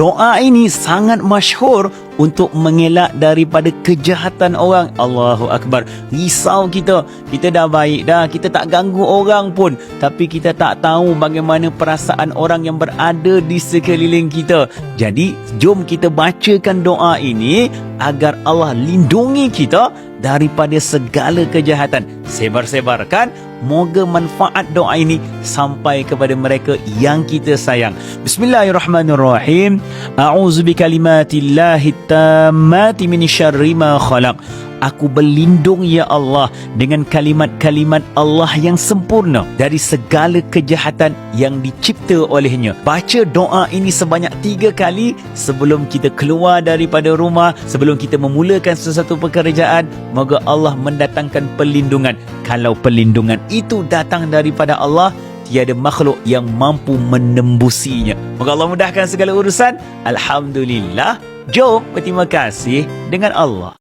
doa ini sangat masyhur untuk mengelak daripada kejahatan orang. Allahu Akbar. Risau kita dah baik dah, kita tak ganggu orang pun, tapi kita tak tahu bagaimana perasaan orang yang berada di sekeliling kita. Jadi jom kita bacakan doa ini agar Allah lindungi kita daripada segala kejahatan. Sebar-sebarkan, moga manfaat doa ini sampai kepada mereka yang kita sayang. Bismillahirrahmanirrahim. A'udzu bikalimatillahi tammati min syarri ma khalaq. Aku berlindung ya Allah dengan kalimat-kalimat Allah yang sempurna dari segala kejahatan yang dicipta olehnya. Baca doa ini sebanyak 3 kali sebelum kita keluar daripada rumah, sebelum kita memulakan sesuatu pekerjaan. Moga Allah mendatangkan perlindungan. Kalau perlindungan itu datang daripada Allah, tiada makhluk yang mampu menembusinya. Moga Allah mudahkan segala urusan. Alhamdulillah. Jom berterima kasih dengan Allah.